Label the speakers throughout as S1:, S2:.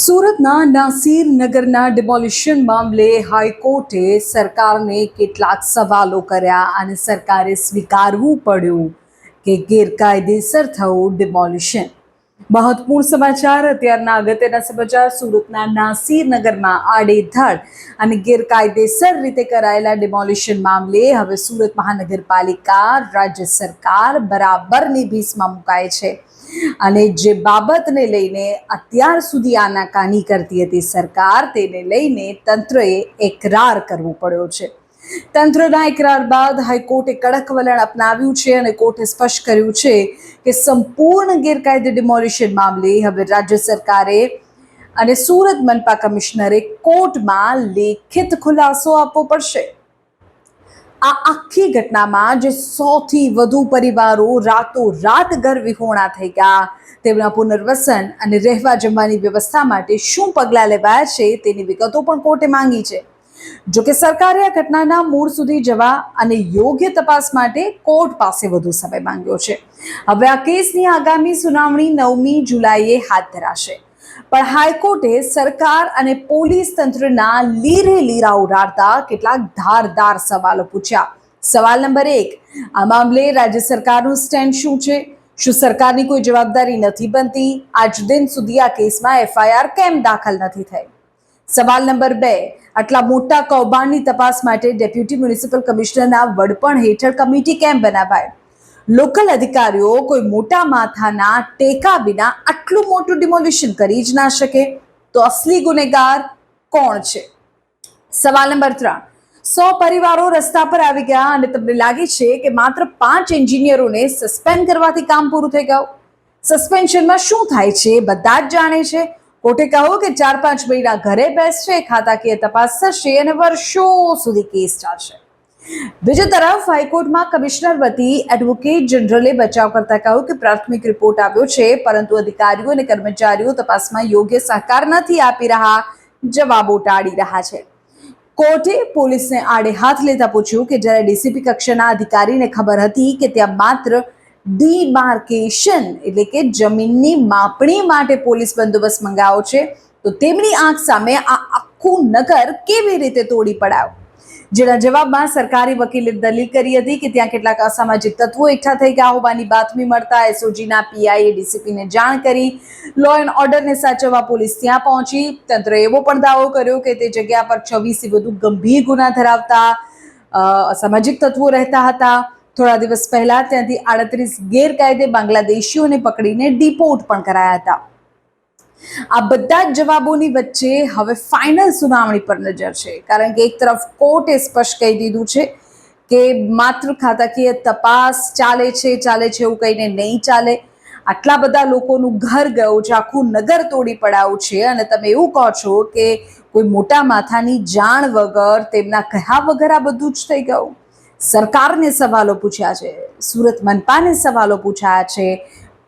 S1: સુરતના નાસિર નગરના ડિમોલિશન મામલે હાઈકોર્ટે સરકારને કેટલાક સવાલો કર્યા અને સરકારે સ્વીકારવું પડ્યું કે ગેરકાયદેસર થયું ડિમોલિશન. મહત્વપૂર્ણ સમાચાર. અત્યારના અગત્યના સમાચાર. સુરતના નાસિર નગરમાં આડેધડ અને ગેરકાયદેસર રીતે કરાયેલા ડિમોલિશન મામલે હવે સુરત મહાનગરપાલિકા રાજ્ય સરકાર બરાબરની ભીસમાં મુકાય છે અને જે બાબતને લઈને અત્યાર સુધી આનાકાની કરતી હતી સરકાર, તેને લઈને તંત્રએ એકરાર કરવો પડ્યો છે. તંત્રના એકરાર બાદ હાઈકોર્ટે કડક વલણ અપનાવ્યું છે અને કોર્ટે સ્પષ્ટ કર્યું છે કે સંપૂર્ણ ગેરકાયદે ડિમોલિશન મામલે હવે રાજ્ય સરકારે અને સુરત મનપા કમિશનરે કોર્ટમાં લેખિત ખુલાસો આપવો પડશે. આ આખી ઘટનામાં જે 100થી વધુ પરિવારો રાતોરાત ઘર વિહોણા થઈ ગયા, તેમના પુનર્વસન અને રહેવા જમવાની વ્યવસ્થા માટે શું પગલાં લેવાયા છે તેની વિગતો પણ કોર્ટે માંગી છે. જોકે સરકારે આ ઘટનાના મૂળ સુધી જવા અને યોગ્ય તપાસ માટે કોર્ટ પાસે વધુ સમય માંગ્યો છે. હવે આ કેસની આગામી સુનાવણી 9મી જુલાઈએ હાથ ધરાશે. પણ હાઈકોર્ટે સરકાર અને પોલીસ તંત્રના લીરે લીરા ઉડાડતા કેટલાક ધારદાર સવાલો પૂછ્યા. સવાલ નંબર 1, આ મામલે રાજ્ય સરકારનું સ્ટેન્ડ શું છે? શું સરકારની કોઈ જવાબદારી નથી બનતી? આજ દિન સુધી આ કેસમાં FIR કેમ દાખલ નથી થઈ? સવાલ નંબર 2, આટલા મોટા કૌભાંડની તપાસ માટે ડેપ્યુટી મ્યુનિસિપલ કમિશનરના વડપણ હેઠળ કમિટી કેમ બનાવાય? લોકલ અધિકારીઓ કોઈ મોટા માથાના ટેકા વિના આટલું મોટું ડિમોલિશન કરી જ ના શકે, તો અસલી ગુનેગાર કોણ છે? સવાલ નંબર 3, 100 પરિવારો રસ્તા પર આવી ગયા અને તમને લાગે છે કે માત્ર 5 એન્જિનિયરોને સસ્પેન્ડ કરવાથી કામ પૂરું થઈ ગયું? સસ્પેન્શનમાં શું થાય છે બધા જ જાણે છે. કોર્ટે કહ્યું કે 4-5 મહિના ઘરે બેસશે, ખાતાકીય તપાસ થશે અને વર્ષો સુધી કેસ ચાલશે. બીજી તરફ હાઈકોર્ટમાં કમિશનર વતી એડવોકેટ જનરલે બચાવ કરતા કહ્યું કે પ્રાથમિક રિપોર્ટ આવ્યો છે, પરંતુ અધિકારીઓ અને કર્મચારીઓ તપાસમાં યોગ્ય સહકાર નથી આપી રહ્યા, જવાબો ટાળી રહ્યા છે. કોર્ટે પોલીસને આડે હાથ લેતા પૂછ્યું કે જ્યારે ડીસીપી કક્ષાના અધિકારીને ખબર હતી કે ત્યાં માત્ર ડિમાર્કેશન એટલે કે જમીનની માપણી માટે પોલીસ બંદોબસ્ત મંગાવ્યો છે, તો તેમની આંખ સામે આ આખું નગર કેવી રીતે તોડી પડાયું? જેના જવાબમાં સરકારી વકીલે દલીલ કરી હતી કે ત્યાં કેટલાક અસામાજિક તત્વો એકઠા થઈ ગયા હોવાની બાતમી મળતા એસઓજીના પીઆઈએ ડીસીપીને જાણ કરી. લો એન્ડ ઓર્ડરને સાચવવા પોલીસ ત્યાં પહોંચી. તંત્રએ એવો પણ દાવો કર્યો કે તે જગ્યા પર 26થી વધુ ગંભીર ગુના ધરાવતા અસામાજિક તત્વો રહેતા હતા. થોડા દિવસ પહેલા ત્યાંથી 38 ગેરકાયદે બાંગ્લાદેશીઓને પકડીને ડિપોર્ટ પણ કરાયા હતા. આ બધા જ જવાબોની વચ્ચે હવે ફાઇનલ સુનાવણી પર નજર છે, કારણ કે એક તરફ કોર્ટે સ્પષ્ટ કહી દીધું છે કે માત્ર ખાતાકીય તપાસ ચાલે છે એવું કહીને નહીં ચાલે. આટલા બધા લોકોનું ઘર ગયું છે, આખું નગર તોડી પડાયું છે અને તમે એવું કહો છો કે કોઈ મોટા માથાની જાણ વગર, તેમના કહ્યા વગર આ બધું જ થઈ ગયું? સરકારને સવાલો પૂછ્યા છે, સુરત મનપાને સવાલો પૂછાયા છે,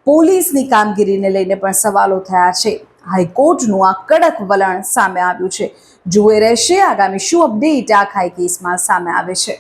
S1: પોલીસની કામગીરીને લઈને પણ સવાલો થયા છે. હાઈકોર્ટનું આ કડક વલણ સામે આવ્યું છે. જોઈ રહેશે આગામી શું અપડેટ આ ખાઈ કેસમાં સામે આવે છે.